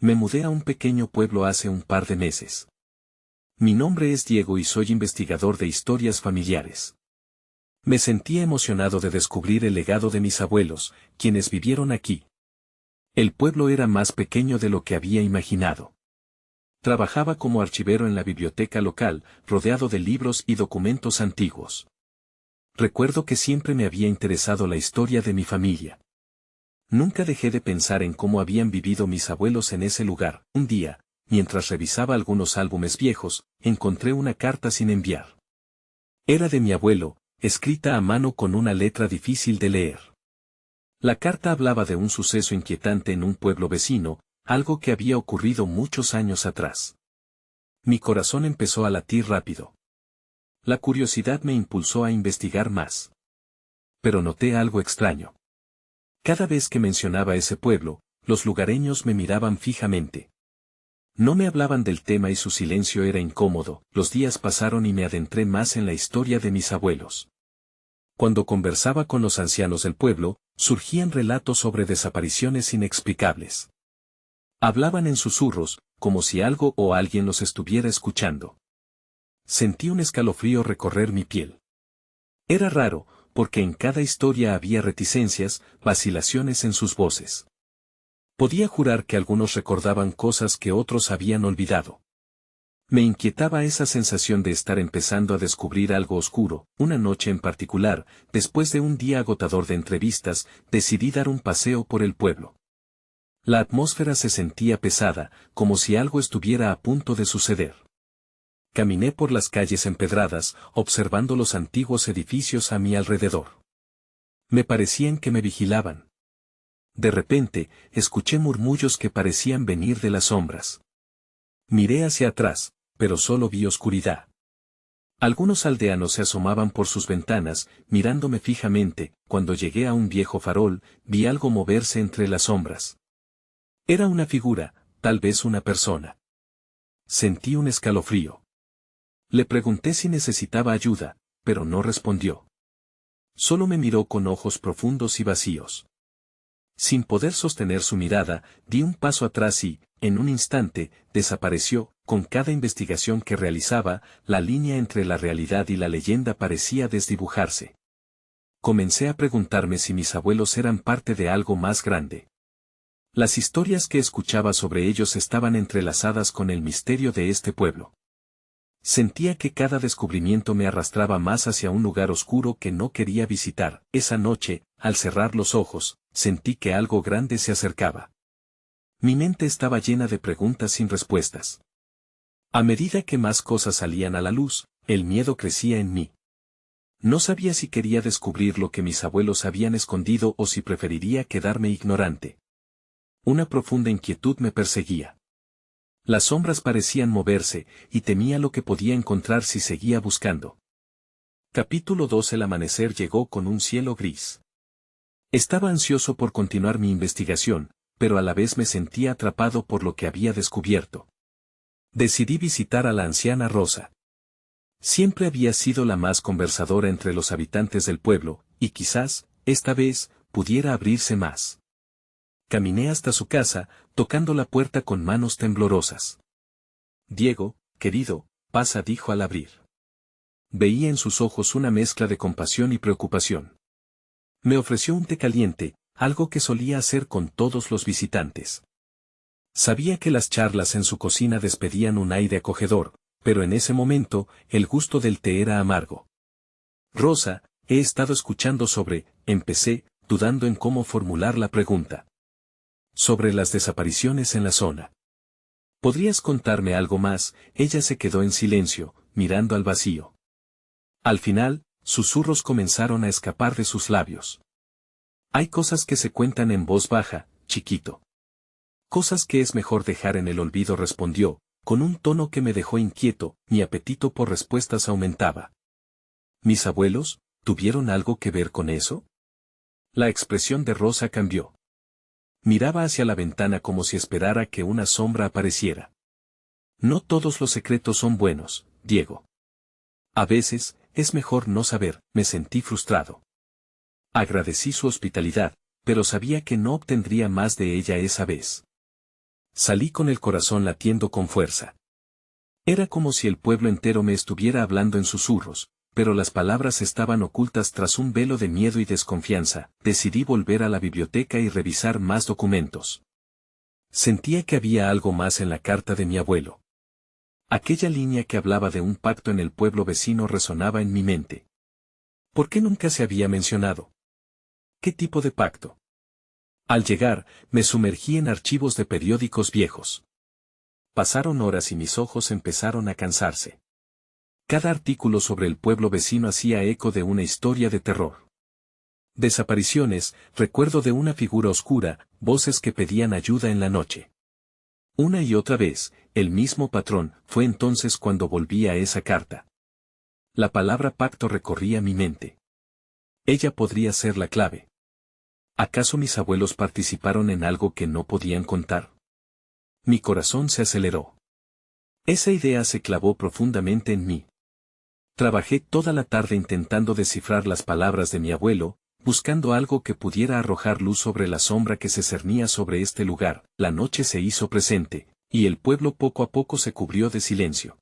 Me mudé a un pequeño pueblo hace un par de meses. Mi nombre es Diego y soy investigador de historias familiares. Me sentía emocionado de descubrir el legado de mis abuelos, quienes vivieron aquí. El pueblo era más pequeño de lo que había imaginado. Trabajaba como archivero en la biblioteca local, rodeado de libros y documentos antiguos. Recuerdo que siempre me había interesado la historia de mi familia. Nunca dejé de pensar en cómo habían vivido mis abuelos en ese lugar. Un día, mientras revisaba algunos álbumes viejos, encontré una carta sin enviar. Era de mi abuelo, escrita a mano con una letra difícil de leer. La carta hablaba de un suceso inquietante en un pueblo vecino, algo que había ocurrido muchos años atrás. Mi corazón empezó a latir rápido. La curiosidad me impulsó a investigar más. Pero noté algo extraño. Cada vez que mencionaba ese pueblo, los lugareños me miraban fijamente. No me hablaban del tema y su silencio era incómodo. Los días pasaron y me adentré más en la historia de mis abuelos. Cuando conversaba con los ancianos del pueblo, surgían relatos sobre desapariciones inexplicables. Hablaban en susurros, como si algo o alguien los estuviera escuchando. Sentí un escalofrío recorrer mi piel. Era raro, porque en cada historia había reticencias, vacilaciones en sus voces. Podía jurar que algunos recordaban cosas que otros habían olvidado. Me inquietaba esa sensación de estar empezando a descubrir algo oscuro. Una noche en particular, después de un día agotador de entrevistas, decidí dar un paseo por el pueblo. La atmósfera se sentía pesada, como si algo estuviera a punto de suceder. Caminé por las calles empedradas, observando los antiguos edificios a mi alrededor. Me parecían que me vigilaban. De repente, escuché murmullos que parecían venir de las sombras. Miré hacia atrás, pero solo vi oscuridad. Algunos aldeanos se asomaban por sus ventanas, mirándome fijamente. Cuando llegué a un viejo farol, vi algo moverse entre las sombras. Era una figura, tal vez una persona. Sentí un escalofrío. Le pregunté si necesitaba ayuda, pero no respondió. Solo me miró con ojos profundos y vacíos. Sin poder sostener su mirada, di un paso atrás y, en un instante, desapareció. Con cada investigación que realizaba, la línea entre la realidad y la leyenda parecía desdibujarse. Comencé a preguntarme si mis abuelos eran parte de algo más grande. Las historias que escuchaba sobre ellos estaban entrelazadas con el misterio de este pueblo. Sentía que cada descubrimiento me arrastraba más hacia un lugar oscuro que no quería visitar. Esa noche, al cerrar los ojos, sentí que algo grande se acercaba. Mi mente estaba llena de preguntas sin respuestas. A medida que más cosas salían a la luz, el miedo crecía en mí. No sabía si quería descubrir lo que mis abuelos habían escondido o si preferiría quedarme ignorante. Una profunda inquietud me perseguía. Las sombras parecían moverse, y temía lo que podía encontrar si seguía buscando. Capítulo 2. El amanecer llegó con un cielo gris. Estaba ansioso por continuar mi investigación, pero a la vez me sentía atrapado por lo que había descubierto. Decidí visitar a la anciana Rosa. Siempre había sido la más conversadora entre los habitantes del pueblo, y quizás, esta vez, pudiera abrirse más. Caminé hasta su casa, tocando la puerta con manos temblorosas. Diego, querido, pasa, dijo al abrir. Veía en sus ojos una mezcla de compasión y preocupación. Me ofreció un té caliente, algo que solía hacer con todos los visitantes. Sabía que las charlas en su cocina despedían un aire acogedor, pero en ese momento, el gusto del té era amargo. Rosa, he estado escuchando sobre, empecé, dudando en cómo formular la pregunta. Sobre las desapariciones en la zona. ¿Podrías contarme algo más? Ella se quedó en silencio, mirando al vacío. Al final, susurros comenzaron a escapar de sus labios. Hay cosas que se cuentan en voz baja, chiquito. Cosas que es mejor dejar en el olvido, respondió, con un tono que me dejó inquieto. Mi apetito por respuestas aumentaba. ¿Mis abuelos tuvieron algo que ver con eso? La expresión de Rosa cambió. Miraba hacia la ventana como si esperara que una sombra apareciera. No todos los secretos son buenos, Diego. A veces, es mejor no saber. Me sentí frustrado. Agradecí su hospitalidad, pero sabía que no obtendría más de ella esa vez. Salí con el corazón latiendo con fuerza. Era como si el pueblo entero me estuviera hablando en susurros, pero las palabras estaban ocultas tras un velo de miedo y desconfianza. Decidí volver a la biblioteca y revisar más documentos. Sentía que había algo más en la carta de mi abuelo. Aquella línea que hablaba de un pacto en el pueblo vecino resonaba en mi mente. ¿Por qué nunca se había mencionado? ¿Qué tipo de pacto? Al llegar, me sumergí en archivos de periódicos viejos. Pasaron horas y mis ojos empezaron a cansarse. Cada artículo sobre el pueblo vecino hacía eco de una historia de terror. Desapariciones, recuerdo de una figura oscura, voces que pedían ayuda en la noche. Una y otra vez, el mismo patrón. Fue entonces cuando volví a esa carta. La palabra pacto recorría mi mente. Ella podría ser la clave. ¿Acaso mis abuelos participaron en algo que no podían contar? Mi corazón se aceleró. Esa idea se clavó profundamente en mí. Trabajé toda la tarde intentando descifrar las palabras de mi abuelo, buscando algo que pudiera arrojar luz sobre la sombra que se cernía sobre este lugar. La noche se hizo presente, y el pueblo poco a poco se cubrió de silencio.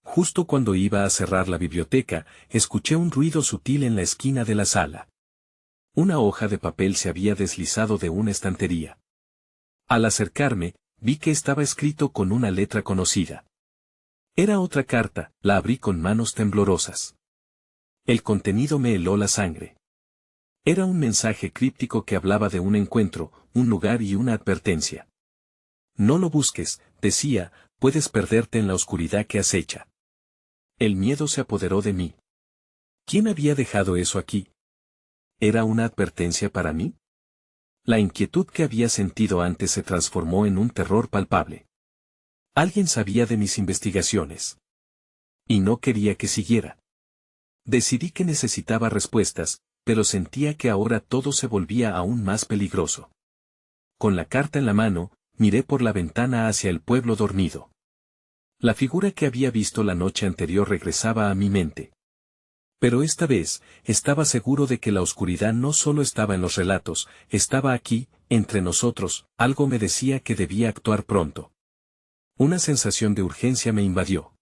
Justo cuando iba a cerrar la biblioteca, escuché un ruido sutil en la esquina de la sala. Una hoja de papel se había deslizado de una estantería. Al acercarme, vi que estaba escrito con una letra conocida. Era otra carta. La abrí con manos temblorosas. El contenido me heló la sangre. Era un mensaje críptico que hablaba de un encuentro, un lugar y una advertencia. No lo busques, decía, puedes perderte en la oscuridad que acecha. El miedo se apoderó de mí. ¿Quién había dejado eso aquí? ¿Era una advertencia para mí? La inquietud que había sentido antes se transformó en un terror palpable. Alguien sabía de mis investigaciones. Y no quería que siguiera. Decidí que necesitaba respuestas, pero sentía que ahora todo se volvía aún más peligroso. Con la carta en la mano, miré por la ventana hacia el pueblo dormido. La figura que había visto la noche anterior regresaba a mi mente. Pero esta vez, estaba seguro de que la oscuridad no solo estaba en los relatos, estaba aquí, entre nosotros. Algo me decía que debía actuar pronto. Una sensación de urgencia me invadió.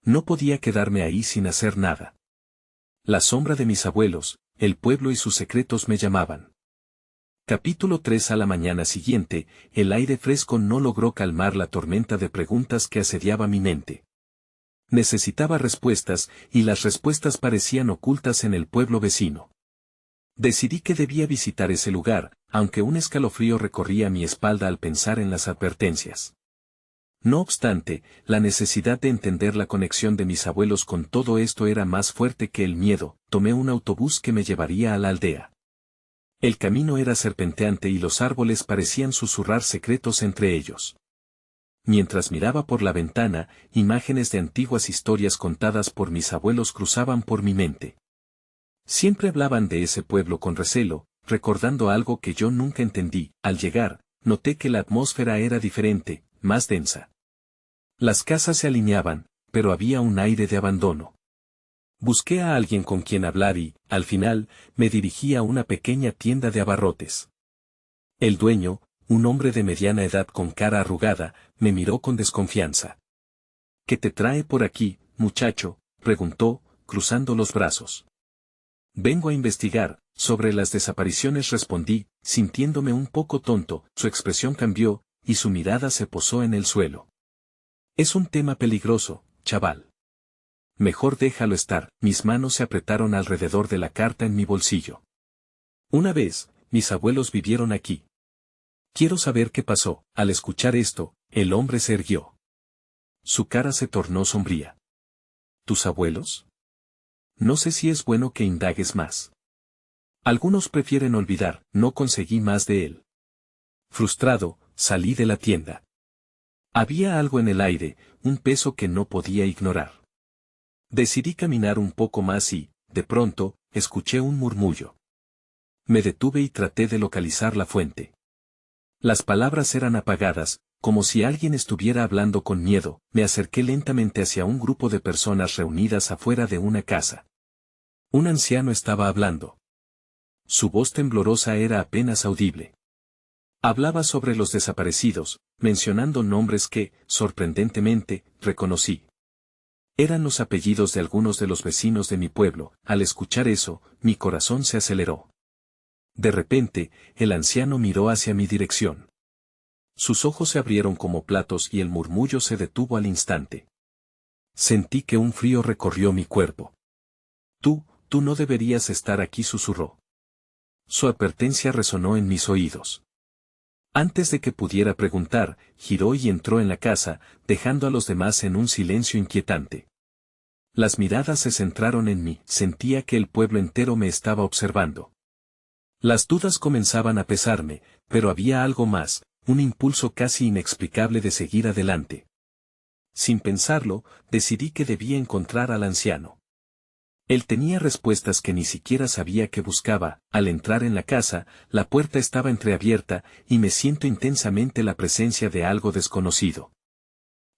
No podía quedarme ahí sin hacer nada. La sombra de mis abuelos, el pueblo y sus secretos me llamaban. Capítulo 3. A la mañana siguiente, el aire fresco no logró calmar la tormenta de preguntas que asediaba mi mente. Necesitaba respuestas, y las respuestas parecían ocultas en el pueblo vecino. Decidí que debía visitar ese lugar, aunque un escalofrío recorría mi espalda al pensar en las advertencias. No obstante, la necesidad de entender la conexión de mis abuelos con todo esto era más fuerte que el miedo. Tomé un autobús que me llevaría a la aldea. El camino era serpenteante y los árboles parecían susurrar secretos entre ellos. Mientras miraba por la ventana, imágenes de antiguas historias contadas por mis abuelos cruzaban por mi mente. Siempre hablaban de ese pueblo con recelo, recordando algo que yo nunca entendí. Al llegar, noté que la atmósfera era diferente, más densa. Las casas se alineaban, pero había un aire de abandono. Busqué a alguien con quien hablar y, al final, me dirigí a una pequeña tienda de abarrotes. El dueño, un hombre de mediana edad con cara arrugada, me miró con desconfianza. ¿Qué te trae por aquí, muchacho?, preguntó, cruzando los brazos. Vengo a investigar, sobre las desapariciones, respondí, sintiéndome un poco tonto. Su expresión cambió, y su mirada se posó en el suelo. Es un tema peligroso, chaval. Mejor déjalo estar. Mis manos se apretaron alrededor de la carta en mi bolsillo. Una vez, mis abuelos vivieron aquí. Quiero saber qué pasó. Al escuchar esto, el hombre se irguió. Su cara se tornó sombría. ¿Tus abuelos? No sé si es bueno que indagues más. Algunos prefieren olvidar. No conseguí más de él. Frustrado, salí de la tienda. Había algo en el aire, un peso que no podía ignorar. Decidí caminar un poco más y, de pronto, escuché un murmullo. Me detuve y traté de localizar la fuente. Las palabras eran apagadas, como si alguien estuviera hablando con miedo. Me acerqué lentamente hacia un grupo de personas reunidas afuera de una casa. Un anciano estaba hablando. Su voz temblorosa era apenas audible. Hablaba sobre los desaparecidos, mencionando nombres que, sorprendentemente, reconocí. Eran los apellidos de algunos de los vecinos de mi pueblo. Al escuchar eso, mi corazón se aceleró. De repente, el anciano miró hacia mi dirección. Sus ojos se abrieron como platos y el murmullo se detuvo al instante. Sentí que un frío recorrió mi cuerpo. Tú no deberías estar aquí, susurró. Su advertencia resonó en mis oídos. Antes de que pudiera preguntar, giró y entró en la casa, dejando a los demás en un silencio inquietante. Las miradas se centraron en mí, sentía que el pueblo entero me estaba observando. Las dudas comenzaban a pesarme, pero había algo más, un impulso casi inexplicable de seguir adelante. Sin pensarlo, decidí que debía encontrar al anciano. Él tenía respuestas que ni siquiera sabía que buscaba. Al entrar en la casa, la puerta estaba entreabierta, y me siento intensamente la presencia de algo desconocido.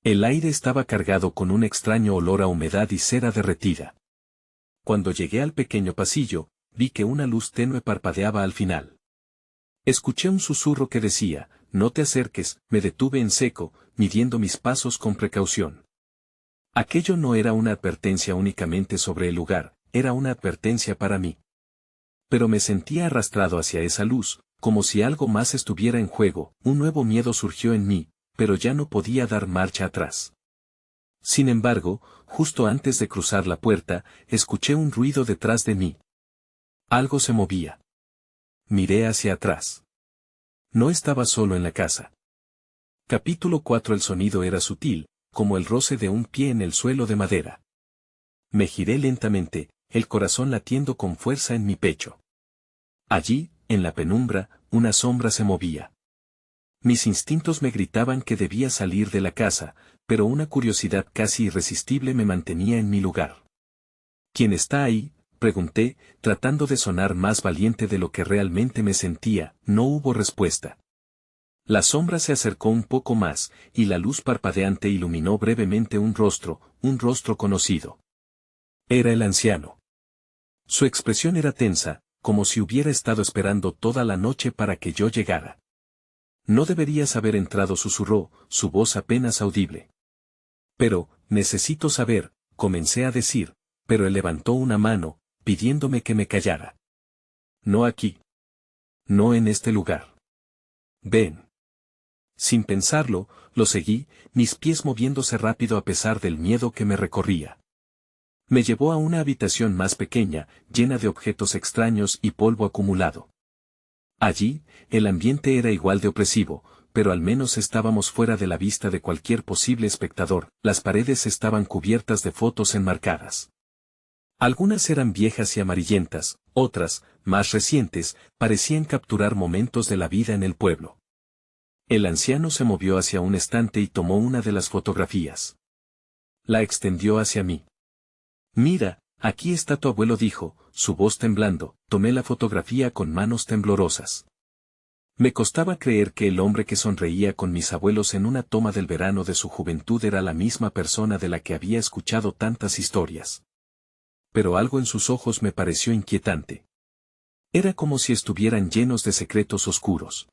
El aire estaba cargado con un extraño olor a humedad y cera derretida. Cuando llegué al pequeño pasillo, vi que una luz tenue parpadeaba al final. Escuché un susurro que decía, «No te acerques». Me detuve en seco, midiendo mis pasos con precaución. Aquello no era una advertencia únicamente sobre el lugar, era una advertencia para mí. Pero me sentía arrastrado hacia esa luz, como si algo más estuviera en juego. Un nuevo miedo surgió en mí, pero ya no podía dar marcha atrás. Sin embargo, justo antes de cruzar la puerta, escuché un ruido detrás de mí. Algo se movía. Miré hacia atrás. No estaba solo en la casa. Capítulo 4. El sonido era sutil, como el roce de un pie en el suelo de madera. Me giré lentamente, el corazón latiendo con fuerza en mi pecho. Allí, en la penumbra, una sombra se movía. Mis instintos me gritaban que debía salir de la casa, pero una curiosidad casi irresistible me mantenía en mi lugar. ¿Quién está ahí?, pregunté, tratando de sonar más valiente de lo que realmente me sentía. No hubo respuesta. La sombra se acercó un poco más, y la luz parpadeante iluminó brevemente un rostro conocido. Era el anciano. Su expresión era tensa, como si hubiera estado esperando toda la noche para que yo llegara. No deberías haber entrado, susurró, su voz apenas audible. Pero, necesito saber, comencé a decir, pero él levantó una mano, pidiéndome que me callara. No aquí. No en este lugar. Ven. Sin pensarlo, lo seguí, mis pies moviéndose rápido a pesar del miedo que me recorría. Me llevó a una habitación más pequeña, llena de objetos extraños y polvo acumulado. Allí, el ambiente era igual de opresivo, pero al menos estábamos fuera de la vista de cualquier posible espectador. Las paredes estaban cubiertas de fotos enmarcadas. Algunas eran viejas y amarillentas, otras, más recientes, parecían capturar momentos de la vida en el pueblo. El anciano se movió hacia un estante y tomó una de las fotografías. La extendió hacia mí. «Mira, aquí está tu abuelo», dijo, su voz temblando. Tomé la fotografía con manos temblorosas. Me costaba creer que el hombre que sonreía con mis abuelos en una toma del verano de su juventud era la misma persona de la que había escuchado tantas historias. Pero algo en sus ojos me pareció inquietante. Era como si estuvieran llenos de secretos oscuros.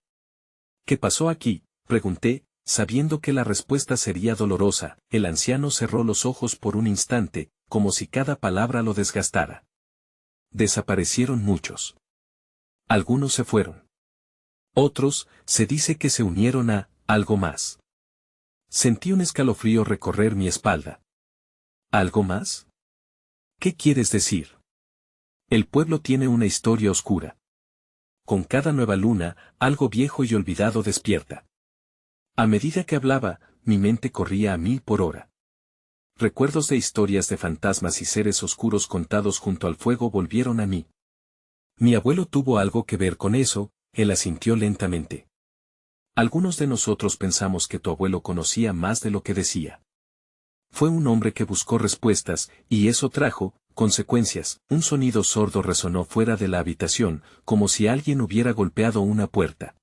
«¿Qué pasó aquí?», pregunté, sabiendo que la respuesta sería dolorosa. El anciano cerró los ojos por un instante, como si cada palabra lo desgastara. «Desaparecieron muchos. Algunos se fueron. Otros, se dice que se unieron a algo más». Sentí un escalofrío recorrer mi espalda. ¿Algo más? ¿Qué quieres decir? El pueblo tiene una historia oscura. Con cada nueva luna, algo viejo y olvidado despierta. A medida que hablaba, mi mente corría a 1000 por hora. Recuerdos de historias de fantasmas y seres oscuros contados junto al fuego volvieron a mí. «Mi abuelo tuvo algo que ver con eso», él asintió lentamente. «Algunos de nosotros pensamos que tu abuelo conocía más de lo que decía. Fue un hombre que buscó respuestas, y eso trajo consecuencias». Un sonido sordo resonó fuera de la habitación, como si alguien hubiera golpeado una puerta.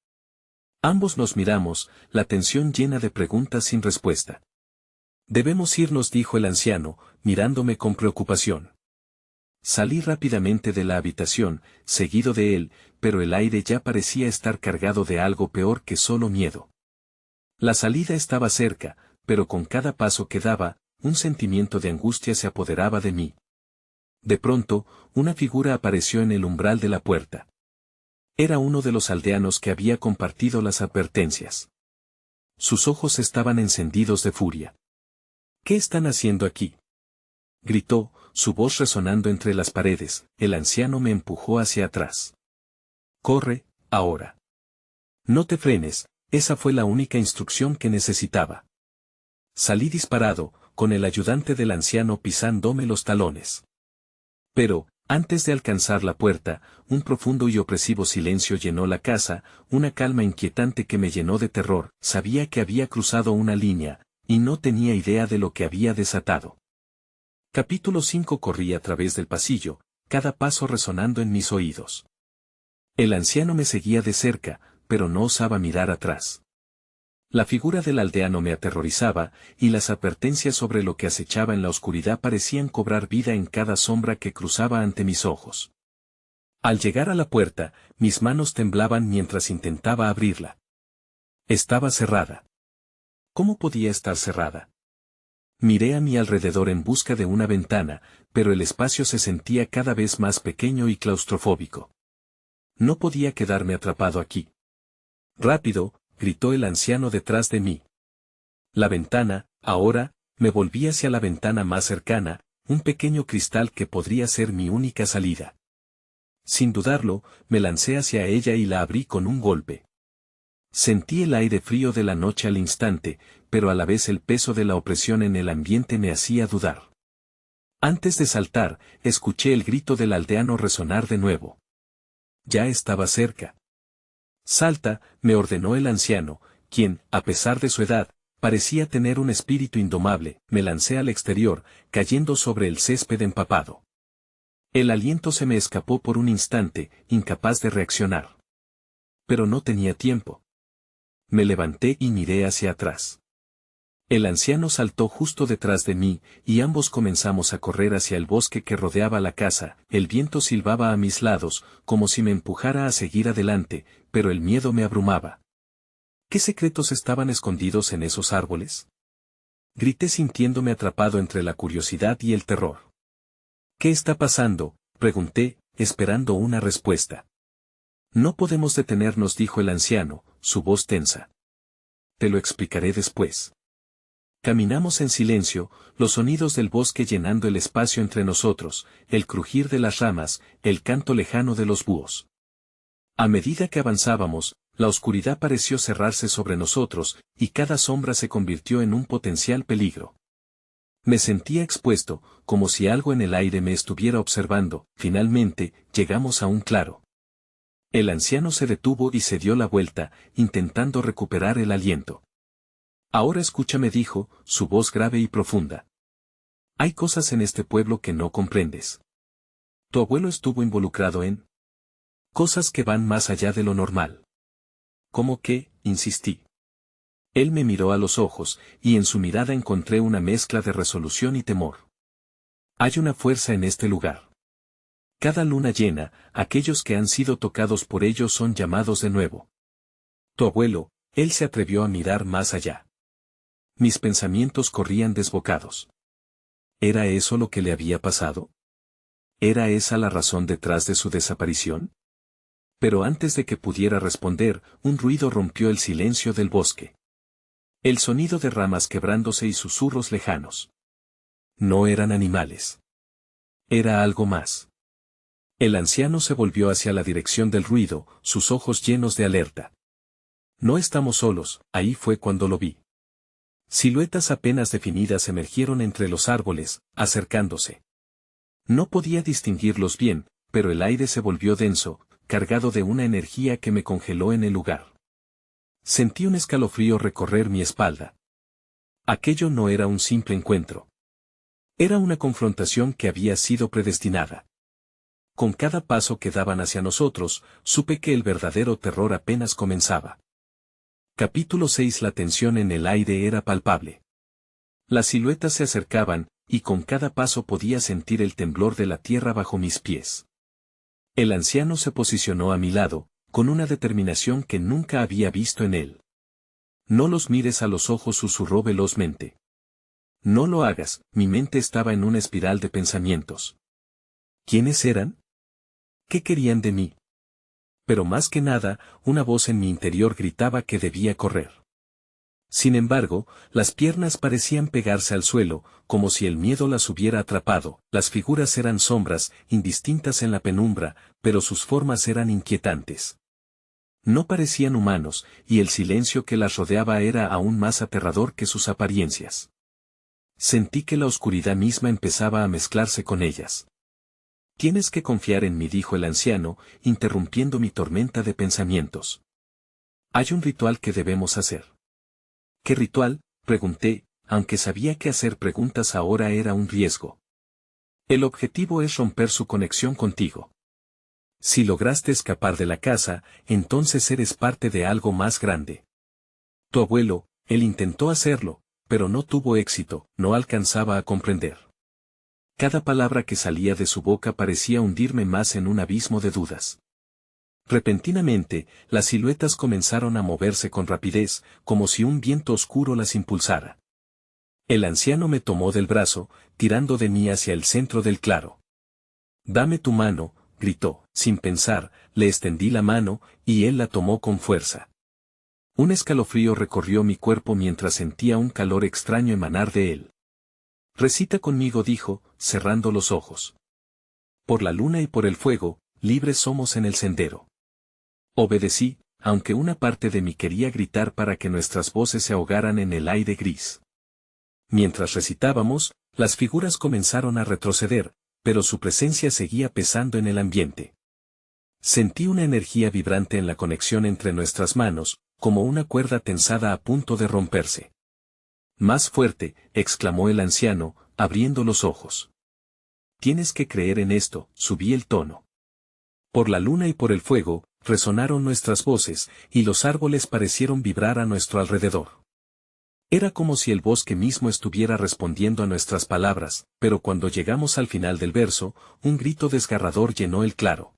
Ambos nos miramos, la tensión llena de preguntas sin respuesta. «Debemos irnos», dijo el anciano, mirándome con preocupación. Salí rápidamente de la habitación, seguido de él, pero el aire ya parecía estar cargado de algo peor que solo miedo. La salida estaba cerca, pero con cada paso que daba, un sentimiento de angustia se apoderaba de mí. De pronto, una figura apareció en el umbral de la puerta. Era uno de los aldeanos que había compartido las advertencias. Sus ojos estaban encendidos de furia. ¿Qué están haciendo aquí?, gritó, su voz resonando entre las paredes. El anciano me empujó hacia atrás. Corre, ahora. No te frenes, esa fue la única instrucción que necesitaba. Salí disparado, con el ayudante del anciano pisándome los talones. Pero, antes de alcanzar la puerta, un profundo y opresivo silencio llenó la casa, una calma inquietante que me llenó de terror. Sabía que había cruzado una línea, y no tenía idea de lo que había desatado. Capítulo 5. Corrí a través del pasillo, cada paso resonando en mis oídos. El anciano me seguía de cerca, pero no osaba mirar atrás. La figura del aldeano me aterrorizaba, y las advertencias sobre lo que acechaba en la oscuridad parecían cobrar vida en cada sombra que cruzaba ante mis ojos. Al llegar a la puerta, mis manos temblaban mientras intentaba abrirla. Estaba cerrada. ¿Cómo podía estar cerrada? Miré a mi alrededor en busca de una ventana, pero el espacio se sentía cada vez más pequeño y claustrofóbico. No podía quedarme atrapado aquí. Rápido, gritó el anciano detrás de mí. La ventana, ahora, me volví hacia la ventana más cercana, un pequeño cristal que podría ser mi única salida. Sin dudarlo, me lancé hacia ella y la abrí con un golpe. Sentí el aire frío de la noche al instante, pero a la vez el peso de la opresión en el ambiente me hacía dudar. Antes de saltar, escuché el grito del aldeano resonar de nuevo. Ya estaba cerca. Salta, me ordenó el anciano, quien, a pesar de su edad, parecía tener un espíritu indomable. Me lancé al exterior, cayendo sobre el césped empapado. El aliento se me escapó por un instante, incapaz de reaccionar. Pero no tenía tiempo. Me levanté y miré hacia atrás. El anciano saltó justo detrás de mí, y ambos comenzamos a correr hacia el bosque que rodeaba la casa. El viento silbaba a mis lados, como si me empujara a seguir adelante, pero el miedo me abrumaba. ¿Qué secretos estaban escondidos en esos árboles? Grité sintiéndome atrapado entre la curiosidad y el terror. ¿Qué está pasando?, pregunté, esperando una respuesta. No podemos detenernos, dijo el anciano, su voz tensa. Te lo explicaré después. Caminamos en silencio, los sonidos del bosque llenando el espacio entre nosotros, el crujir de las ramas, el canto lejano de los búhos. A medida que avanzábamos, la oscuridad pareció cerrarse sobre nosotros, y cada sombra se convirtió en un potencial peligro. Me sentía expuesto, como si algo en el aire me estuviera observando. Finalmente, llegamos a un claro. El anciano se detuvo y se dio la vuelta, intentando recuperar el aliento. Ahora escúchame, dijo, su voz grave y profunda. Hay cosas en este pueblo que no comprendes. Tu abuelo estuvo involucrado en cosas que van más allá de lo normal. ¿Cómo qué?, insistí. Él me miró a los ojos, y en su mirada encontré una mezcla de resolución y temor. Hay una fuerza en este lugar. Cada luna llena, aquellos que han sido tocados por ellos son llamados de nuevo. Tu abuelo, él se atrevió a mirar más allá. Mis pensamientos corrían desbocados. ¿Era eso lo que le había pasado? ¿Era esa la razón detrás de su desaparición? Pero antes de que pudiera responder, un ruido rompió el silencio del bosque. El sonido de ramas quebrándose y susurros lejanos. No eran animales. Era algo más. El anciano se volvió hacia la dirección del ruido, sus ojos llenos de alerta. No estamos solos, ahí fue cuando lo vi. Siluetas apenas definidas emergieron entre los árboles, acercándose. No podía distinguirlos bien, pero el aire se volvió denso, cargado de una energía que me congeló en el lugar. Sentí un escalofrío recorrer mi espalda. Aquello no era un simple encuentro. Era una confrontación que había sido predestinada. Con cada paso que daban hacia nosotros, supe que el verdadero terror apenas comenzaba. Capítulo 6. La tensión en el aire era palpable. Las siluetas se acercaban, y con cada paso podía sentir el temblor de la tierra bajo mis pies. El anciano se posicionó a mi lado, con una determinación que nunca había visto en él. No los mires a los ojos, susurró velozmente. No lo hagas, mi mente estaba en una espiral de pensamientos. ¿Quiénes eran? ¿Qué querían de mí? Pero más que nada, una voz en mi interior gritaba que debía correr. Sin embargo, las piernas parecían pegarse al suelo, como si el miedo las hubiera atrapado. Las figuras eran sombras, indistintas en la penumbra, pero sus formas eran inquietantes. No parecían humanos, y el silencio que las rodeaba era aún más aterrador que sus apariencias. Sentí que la oscuridad misma empezaba a mezclarse con ellas. Tienes que confiar en mí, dijo el anciano, interrumpiendo mi tormenta de pensamientos. Hay un ritual que debemos hacer. ¿Qué ritual?, pregunté, aunque sabía que hacer preguntas ahora era un riesgo. El objetivo es romper su conexión contigo. Si lograste escapar de la casa, entonces eres parte de algo más grande. Tu abuelo, él intentó hacerlo, pero no tuvo éxito, no alcanzaba a comprender. Cada palabra que salía de su boca parecía hundirme más en un abismo de dudas. Repentinamente, las siluetas comenzaron a moverse con rapidez, como si un viento oscuro las impulsara. El anciano me tomó del brazo, tirando de mí hacia el centro del claro. «Dame tu mano», gritó. Sin pensar, le extendí la mano, y él la tomó con fuerza. Un escalofrío recorrió mi cuerpo mientras sentía un calor extraño emanar de él. «Recita conmigo», dijo, cerrando los ojos. «Por la luna y por el fuego, libres somos en el sendero». Obedecí, aunque una parte de mí quería gritar para que nuestras voces se ahogaran en el aire gris. Mientras recitábamos, las figuras comenzaron a retroceder, pero su presencia seguía pesando en el ambiente. Sentí una energía vibrante en la conexión entre nuestras manos, como una cuerda tensada a punto de romperse. «Más fuerte», exclamó el anciano, abriendo los ojos. «Tienes que creer en esto», subí el tono. Por la luna y por el fuego, resonaron nuestras voces, y los árboles parecieron vibrar a nuestro alrededor. Era como si el bosque mismo estuviera respondiendo a nuestras palabras, pero cuando llegamos al final del verso, un grito desgarrador llenó el claro.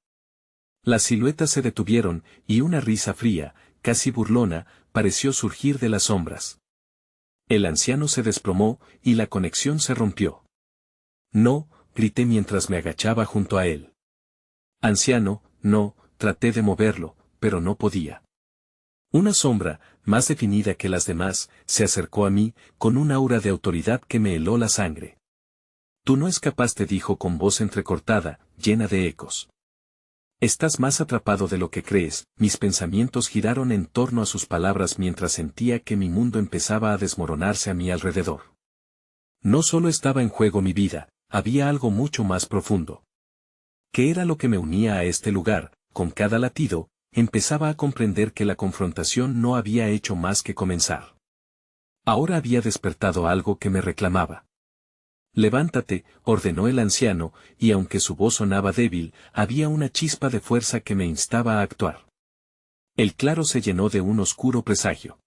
Las siluetas se detuvieron, y una risa fría, casi burlona, pareció surgir de las sombras. El anciano se desplomó, y la conexión se rompió. «No», grité mientras me agachaba junto a él. «Anciano, no», traté de moverlo, pero no podía. Una sombra, más definida que las demás, se acercó a mí, con un aura de autoridad que me heló la sangre. «Tú no escapaste», dijo con voz entrecortada, llena de ecos. «Estás más atrapado de lo que crees». Mis pensamientos giraron en torno a sus palabras mientras sentía que mi mundo empezaba a desmoronarse a mi alrededor. No solo estaba en juego mi vida, había algo mucho más profundo. ¿Qué era lo que me unía a este lugar? Con cada latido, empezaba a comprender que la confrontación no había hecho más que comenzar. Ahora había despertado algo que me reclamaba. «Levántate», ordenó el anciano, y aunque su voz sonaba débil, había una chispa de fuerza que me instaba a actuar. El claro se llenó de un oscuro presagio.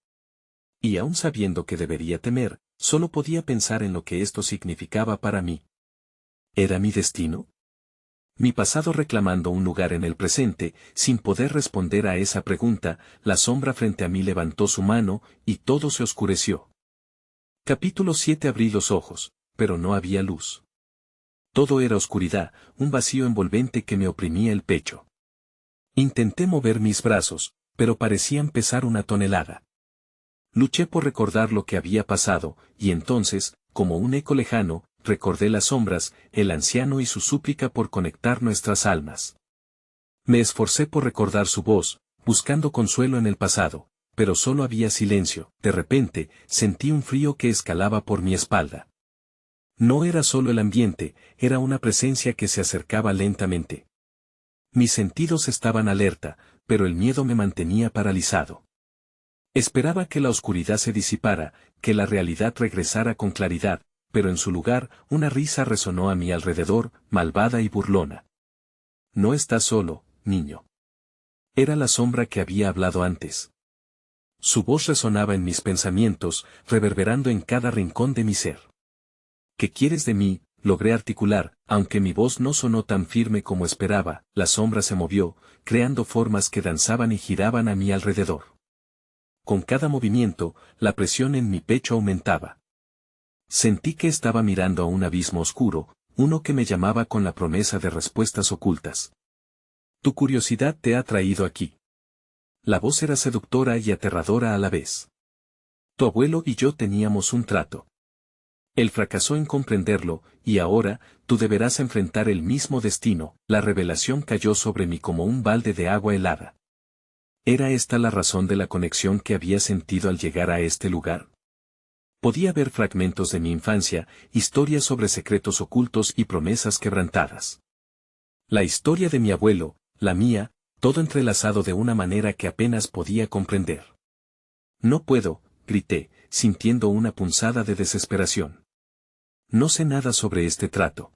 Y aun sabiendo que debería temer, solo podía pensar en lo que esto significaba para mí. ¿Era mi destino? Mi pasado reclamando un lugar en el presente, sin poder responder a esa pregunta, la sombra frente a mí levantó su mano, y todo se oscureció. Capítulo 7. Abrí los ojos, pero no había luz. Todo era oscuridad, un vacío envolvente que me oprimía el pecho. Intenté mover mis brazos, pero parecían pesar una tonelada. Luché por recordar lo que había pasado, y entonces, como un eco lejano, recordé las sombras, el anciano y su súplica por conectar nuestras almas. Me esforcé por recordar su voz, buscando consuelo en el pasado, pero solo había silencio. De repente, sentí un frío que escalaba por mi espalda. No era solo el ambiente, era una presencia que se acercaba lentamente. Mis sentidos estaban alerta, pero el miedo me mantenía paralizado. Esperaba que la oscuridad se disipara, que la realidad regresara con claridad, pero en su lugar, una risa resonó a mi alrededor, malvada y burlona. «No estás solo, niño». Era la sombra que había hablado antes. Su voz resonaba en mis pensamientos, reverberando en cada rincón de mi ser. «¿Qué quieres de mí?», logré articular, aunque mi voz no sonó tan firme como esperaba. La sombra se movió, creando formas que danzaban y giraban a mi alrededor. Con cada movimiento, la presión en mi pecho aumentaba. Sentí que estaba mirando a un abismo oscuro, uno que me llamaba con la promesa de respuestas ocultas. Tu curiosidad te ha traído aquí. La voz era seductora y aterradora a la vez. Tu abuelo y yo teníamos un trato. Él fracasó en comprenderlo, y ahora, tú deberás enfrentar el mismo destino. La revelación cayó sobre mí como un balde de agua helada. ¿Era esta la razón de la conexión que había sentido al llegar a este lugar? Podía ver fragmentos de mi infancia, historias sobre secretos ocultos y promesas quebrantadas. La historia de mi abuelo, la mía, todo entrelazado de una manera que apenas podía comprender. No puedo, grité, sintiendo una punzada de desesperación. No sé nada sobre este trato.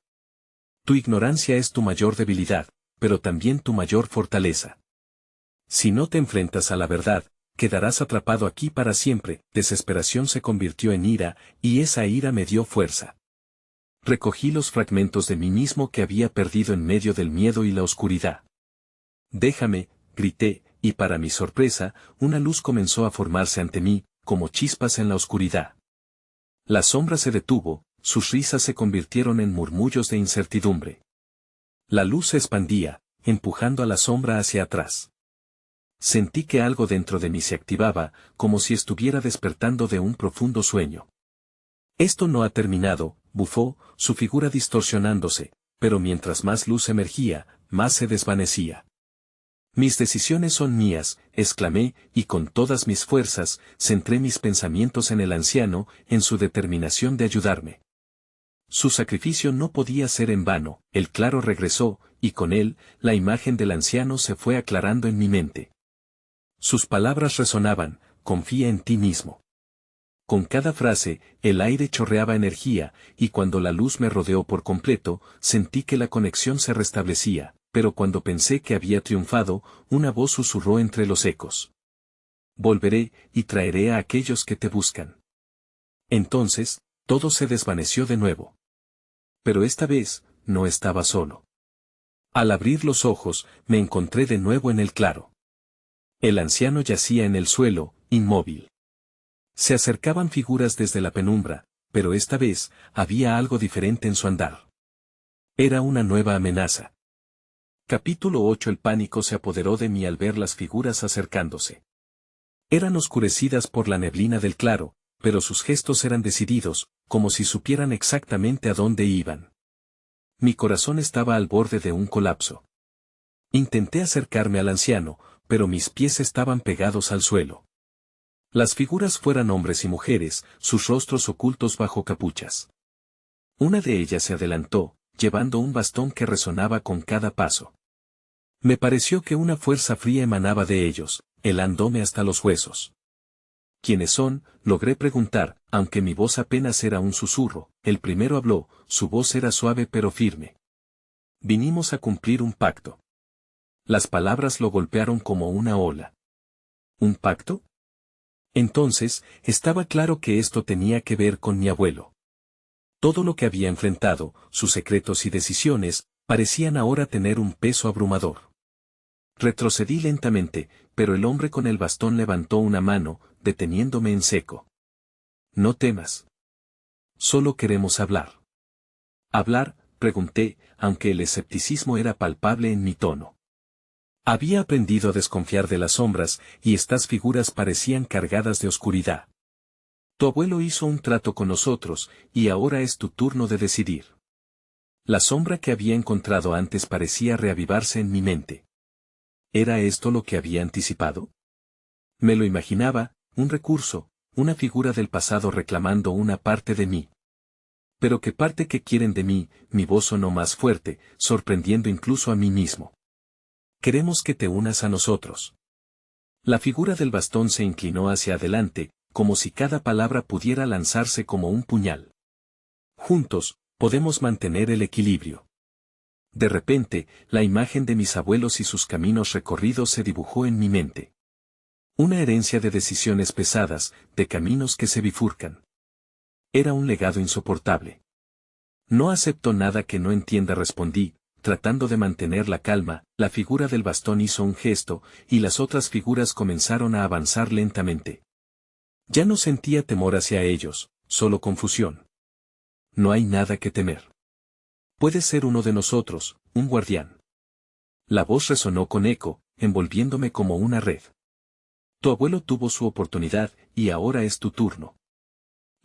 Tu ignorancia es tu mayor debilidad, pero también tu mayor fortaleza. Si no te enfrentas a la verdad, quedarás atrapado aquí para siempre. Desesperación se convirtió en ira, y esa ira me dio fuerza. Recogí los fragmentos de mí mismo que había perdido en medio del miedo y la oscuridad. Déjame, grité, y para mi sorpresa, una luz comenzó a formarse ante mí, como chispas en la oscuridad. La sombra se detuvo, sus risas se convirtieron en murmullos de incertidumbre. La luz se expandía, empujando a la sombra hacia atrás. Sentí que algo dentro de mí se activaba, como si estuviera despertando de un profundo sueño. Esto no ha terminado, bufó, su figura distorsionándose, pero mientras más luz emergía, más se desvanecía. Mis decisiones son mías, exclamé, y con todas mis fuerzas, centré mis pensamientos en el anciano, en su determinación de ayudarme. Su sacrificio no podía ser en vano. El claro regresó, y con él, la imagen del anciano se fue aclarando en mi mente. Sus palabras resonaban: confía en ti mismo. Con cada frase, el aire chorreaba energía, y cuando la luz me rodeó por completo, sentí que la conexión se restablecía, pero cuando pensé que había triunfado, una voz susurró entre los ecos. Volveré, y traeré a aquellos que te buscan. Entonces, todo se desvaneció de nuevo. Pero esta vez, no estaba solo. Al abrir los ojos, me encontré de nuevo en el claro. El anciano yacía en el suelo, inmóvil. Se acercaban figuras desde la penumbra, pero esta vez, había algo diferente en su andar. Era una nueva amenaza. Capítulo 8. El pánico se apoderó de mí al ver las figuras acercándose. Eran oscurecidas por la neblina del claro, pero sus gestos eran decididos, como si supieran exactamente a dónde iban. Mi corazón estaba al borde de un colapso. Intenté acercarme al anciano, pero mis pies estaban pegados al suelo. Las figuras fueran hombres y mujeres, sus rostros ocultos bajo capuchas. Una de ellas se adelantó, llevando un bastón que resonaba con cada paso. Me pareció que una fuerza fría emanaba de ellos, helándome hasta los huesos. ¿Quiénes son?, logré preguntar, aunque mi voz apenas era un susurro. El primero habló, su voz era suave pero firme. Vinimos a cumplir un pacto. Las palabras lo golpearon como una ola. ¿Un pacto? Entonces, estaba claro que esto tenía que ver con mi abuelo. Todo lo que había enfrentado, sus secretos y decisiones, parecían ahora tener un peso abrumador. Retrocedí lentamente, pero el hombre con el bastón levantó una mano, deteniéndome en seco. No temas. Solo queremos hablar. ¿Hablar?, pregunté, aunque el escepticismo era palpable en mi tono. Había aprendido a desconfiar de las sombras, y estas figuras parecían cargadas de oscuridad. Tu abuelo hizo un trato con nosotros, y ahora es tu turno de decidir. La sombra que había encontrado antes parecía reavivarse en mi mente. ¿Era esto lo que había anticipado? Me lo imaginaba, un recurso, una figura del pasado reclamando una parte de mí. Pero ¿qué parte que quieren de mí? Mi voz sonó más fuerte, sorprendiendo incluso a mí mismo. Queremos que te unas a nosotros. La figura del bastón se inclinó hacia adelante, como si cada palabra pudiera lanzarse como un puñal. Juntos, podemos mantener el equilibrio. De repente, la imagen de mis abuelos y sus caminos recorridos se dibujó en mi mente. Una herencia de decisiones pesadas, de caminos que se bifurcan. Era un legado insoportable. No acepto nada que no entienda, respondí, tratando de mantener la calma. La figura del bastón hizo un gesto, y las otras figuras comenzaron a avanzar lentamente. Ya no sentía temor hacia ellos, solo confusión. No hay nada que temer. Puede ser uno de nosotros, un guardián. La voz resonó con eco, envolviéndome como una red. Tu abuelo tuvo su oportunidad, y ahora es tu turno.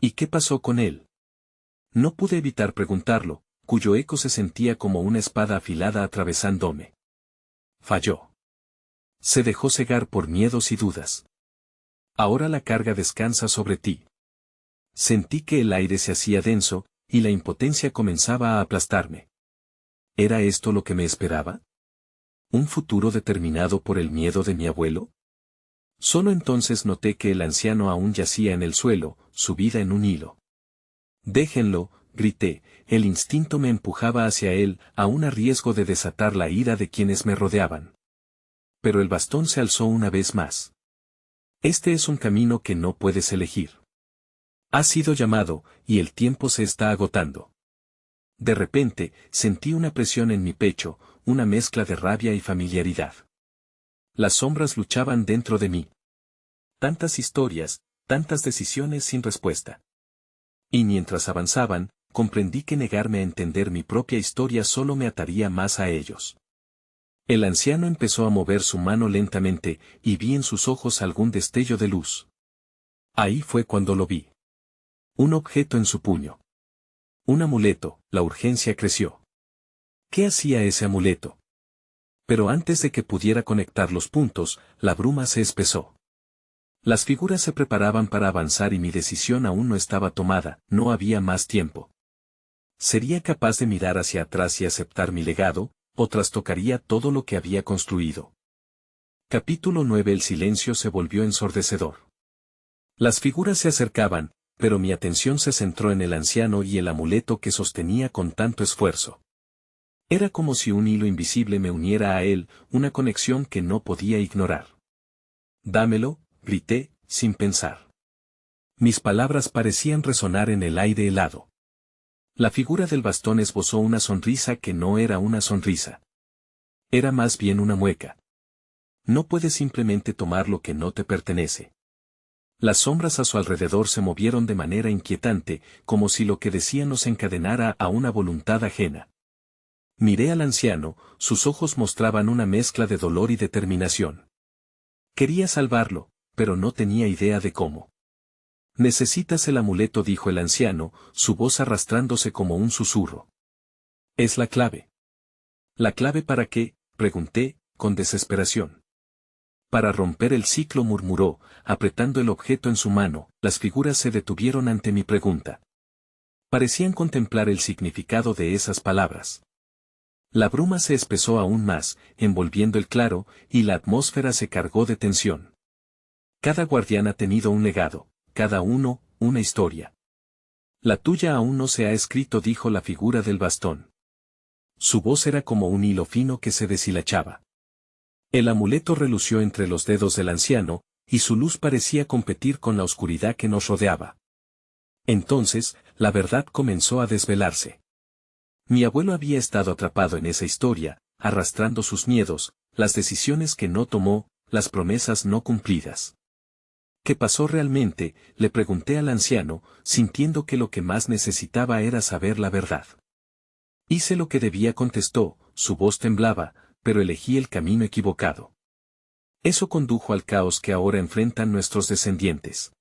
¿Y qué pasó con él? No pude evitar preguntarlo, cuyo eco se sentía como una espada afilada atravesándome. Falló. Se dejó cegar por miedos y dudas. Ahora la carga descansa sobre ti. Sentí que el aire se hacía denso, y la impotencia comenzaba a aplastarme. ¿Era esto lo que me esperaba? ¿Un futuro determinado por el miedo de mi abuelo? Solo entonces noté que el anciano aún yacía en el suelo, subida en un hilo. Déjenlo, grité, el instinto me empujaba hacia él, aún a riesgo de desatar la ira de quienes me rodeaban. Pero el bastón se alzó una vez más. Este es un camino que no puedes elegir. Has sido llamado, y el tiempo se está agotando. De repente, sentí una presión en mi pecho, una mezcla de rabia y familiaridad. Las sombras luchaban dentro de mí. Tantas historias, tantas decisiones sin respuesta. Y mientras avanzaban, comprendí que negarme a entender mi propia historia solo me ataría más a ellos. El anciano empezó a mover su mano lentamente, y vi en sus ojos algún destello de luz. Ahí fue cuando lo vi. Un objeto en su puño. Un amuleto. La urgencia creció. ¿Qué hacía ese amuleto? Pero antes de que pudiera conectar los puntos, la bruma se espesó. Las figuras se preparaban para avanzar y mi decisión aún no estaba tomada, no había más tiempo. ¿Sería capaz de mirar hacia atrás y aceptar mi legado, o trastocaría todo lo que había construido? Capítulo 9. El silencio se volvió ensordecedor. Las figuras se acercaban, pero mi atención se centró en el anciano y el amuleto que sostenía con tanto esfuerzo. Era como si un hilo invisible me uniera a él, una conexión que no podía ignorar. Dámelo, grité, sin pensar. Mis palabras parecían resonar en el aire helado. La figura del bastón esbozó una sonrisa que no era una sonrisa. Era más bien una mueca. No puedes simplemente tomar lo que no te pertenece. Las sombras a su alrededor se movieron de manera inquietante, como si lo que decía nos encadenara a una voluntad ajena. Miré al anciano, sus ojos mostraban una mezcla de dolor y determinación. Quería salvarlo, pero no tenía idea de cómo. Necesitas el amuleto, dijo el anciano, su voz arrastrándose como un susurro. Es la clave. ¿La clave para qué?, pregunté, con desesperación. Para romper el ciclo, murmuró, apretando el objeto en su mano. Las figuras se detuvieron ante mi pregunta. Parecían contemplar el significado de esas palabras. La bruma se espesó aún más, envolviendo el claro, y la atmósfera se cargó de tensión. Cada guardián ha tenido un legado, cada uno, una historia. La tuya aún no se ha escrito, dijo la figura del bastón. Su voz era como un hilo fino que se deshilachaba. El amuleto relució entre los dedos del anciano, y su luz parecía competir con la oscuridad que nos rodeaba. Entonces, la verdad comenzó a desvelarse. Mi abuelo había estado atrapado en esa historia, arrastrando sus miedos, las decisiones que no tomó, las promesas no cumplidas. ¿Qué pasó realmente?, le pregunté al anciano, sintiendo que lo que más necesitaba era saber la verdad. Hice lo que debía, contestó, su voz temblaba, pero elegí el camino equivocado. Eso condujo al caos que ahora enfrentan nuestros descendientes.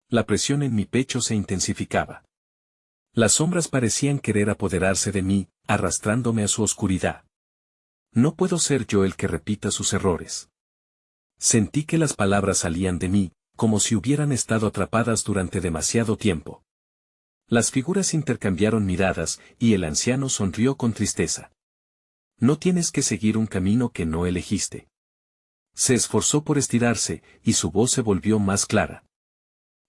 La presión en mi pecho se intensificaba. Las sombras parecían querer apoderarse de mí, arrastrándome a su oscuridad. No puedo ser yo el que repita sus errores. Sentí que las palabras salían de mí, como si hubieran estado atrapadas durante demasiado tiempo. Las figuras intercambiaron miradas, y el anciano sonrió con tristeza. No tienes que seguir un camino que no elegiste. Se esforzó por estirarse, y su voz se volvió más clara.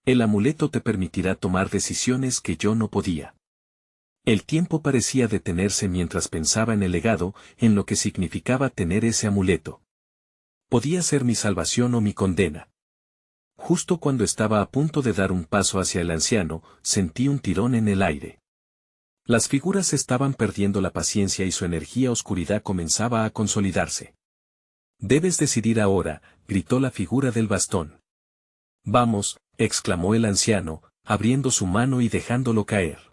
El amuleto te permitirá tomar decisiones que yo no podía. El tiempo parecía detenerse mientras pensaba en el legado, en lo que significaba tener ese amuleto. Podía ser mi salvación o mi condena. Justo cuando estaba a punto de dar un paso hacia el anciano, sentí un tirón en el aire. Las figuras estaban perdiendo la paciencia y su energía oscuridad comenzaba a consolidarse. Debes decidir ahora, gritó la figura del bastón. Vamos, exclamó el anciano, abriendo su mano y dejándolo caer.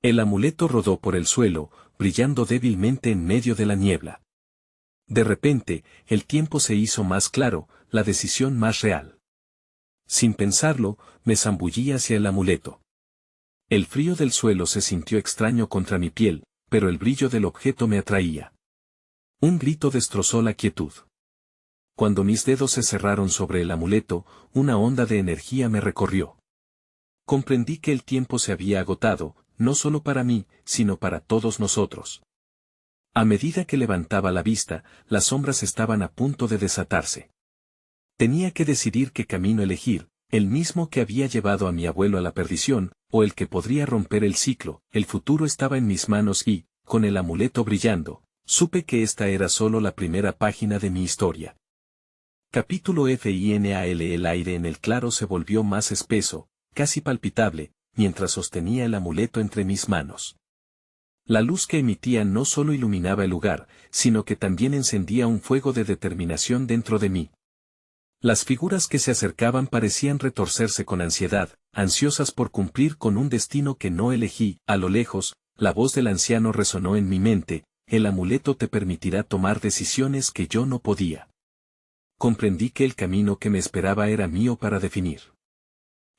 El amuleto rodó por el suelo, brillando débilmente en medio de la niebla. De repente, el tiempo se hizo más claro, la decisión más real. Sin pensarlo, me zambullí hacia el amuleto. El frío del suelo se sintió extraño contra mi piel, pero el brillo del objeto me atraía. Un grito destrozó la quietud. Cuando mis dedos se cerraron sobre el amuleto, una onda de energía me recorrió. Comprendí que el tiempo se había agotado, no solo para mí, sino para todos nosotros. A medida que levantaba la vista, las sombras estaban a punto de desatarse. Tenía que decidir qué camino elegir, el mismo que había llevado a mi abuelo a la perdición, o el que podría romper el ciclo. El futuro estaba en mis manos y, con el amuleto brillando, supe que esta era solo la primera página de mi historia. Capítulo final. El aire en el claro se volvió más espeso, casi palpitable, mientras sostenía el amuleto entre mis manos. La luz que emitía no solo iluminaba el lugar, sino que también encendía un fuego de determinación dentro de mí. Las figuras que se acercaban parecían retorcerse con ansiedad, ansiosas por cumplir con un destino que no elegí. A lo lejos, la voz del anciano resonó en mi mente: el amuleto te permitirá tomar decisiones que yo no podía. Comprendí que el camino que me esperaba era mío para definir.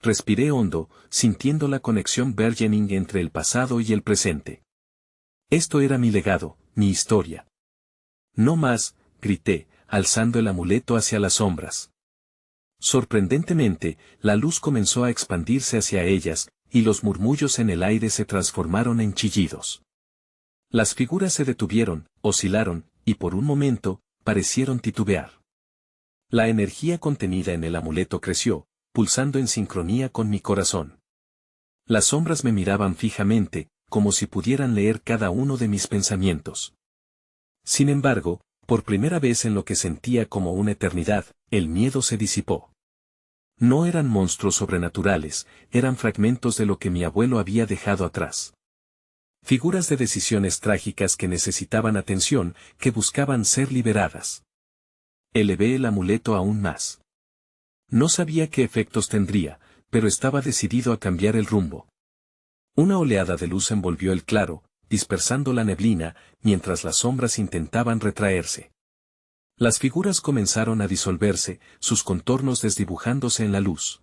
Respiré hondo, sintiendo la conexión burgeoning entre el pasado y el presente. Esto era mi legado, mi historia. No más, grité, alzando el amuleto hacia las sombras. Sorprendentemente, la luz comenzó a expandirse hacia ellas, y los murmullos en el aire se transformaron en chillidos. Las figuras se detuvieron, oscilaron, y por un momento, parecieron titubear. La energía contenida en el amuleto creció, pulsando en sincronía con mi corazón. Las sombras me miraban fijamente, como si pudieran leer cada uno de mis pensamientos. Sin embargo, por primera vez en lo que sentía como una eternidad, el miedo se disipó. No eran monstruos sobrenaturales, eran fragmentos de lo que mi abuelo había dejado atrás. Figuras de decisiones trágicas que necesitaban atención, que buscaban ser liberadas. Elevé el amuleto aún más. No sabía qué efectos tendría, pero estaba decidido a cambiar el rumbo. Una oleada de luz envolvió el claro, dispersando la neblina, mientras las sombras intentaban retraerse. Las figuras comenzaron a disolverse, sus contornos desdibujándose en la luz.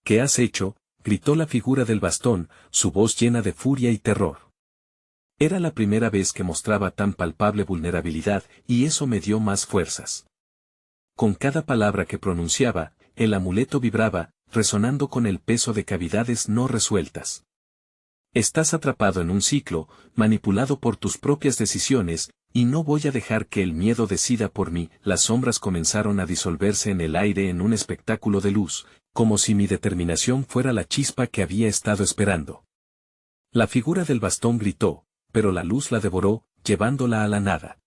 ¿Qué has hecho?, gritó la figura del bastón, su voz llena de furia y terror. Era la primera vez que mostraba tan palpable vulnerabilidad, y eso me dio más fuerzas. Con cada palabra que pronunciaba, el amuleto vibraba, resonando con el peso de cavidades no resueltas. Estás atrapado en un ciclo, manipulado por tus propias decisiones, y no voy a dejar que el miedo decida por mí. Las sombras comenzaron a disolverse en el aire en un espectáculo de luz, como si mi determinación fuera la chispa que había estado esperando. La figura del bastón gritó, pero la luz la devoró, llevándola a la nada.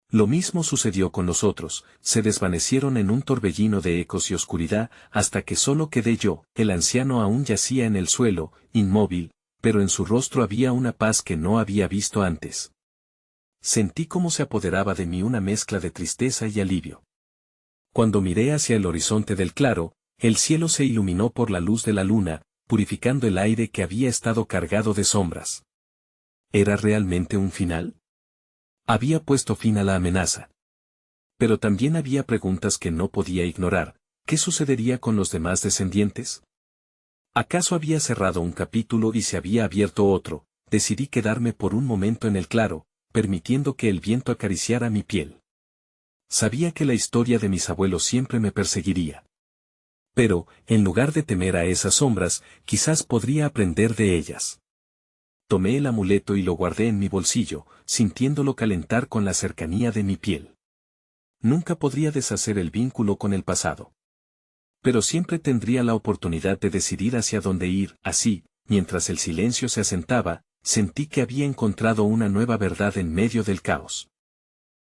Lo mismo sucedió con los otros, se desvanecieron en un torbellino de ecos y oscuridad, hasta que solo quedé yo. El anciano aún yacía en el suelo, inmóvil, pero en su rostro había una paz que no había visto antes. Sentí cómo se apoderaba de mí una mezcla de tristeza y alivio. Cuando miré hacia el horizonte del claro, el cielo se iluminó por la luz de la luna, purificando el aire que había estado cargado de sombras. ¿Era realmente un final? Había puesto fin a la amenaza. Pero también había preguntas que no podía ignorar. ¿Qué sucedería con los demás descendientes? ¿Acaso había cerrado un capítulo y se había abierto otro? Decidí quedarme por un momento en el claro, permitiendo que el viento acariciara mi piel. Sabía que la historia de mis abuelos siempre me perseguiría. Pero, en lugar de temer a esas sombras, quizás podría aprender de ellas. Tomé el amuleto y lo guardé en mi bolsillo, sintiéndolo calentar con la cercanía de mi piel. Nunca podría deshacer el vínculo con el pasado. Pero siempre tendría la oportunidad de decidir hacia dónde ir. Así, mientras el silencio se asentaba, sentí que había encontrado una nueva verdad en medio del caos.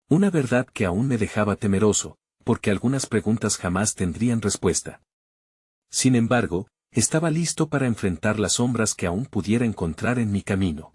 Una verdad que aún me dejaba temeroso, porque algunas preguntas jamás tendrían respuesta. Sin embargo, Estaba listo para enfrentar las sombras que aún pudiera encontrar en mi camino.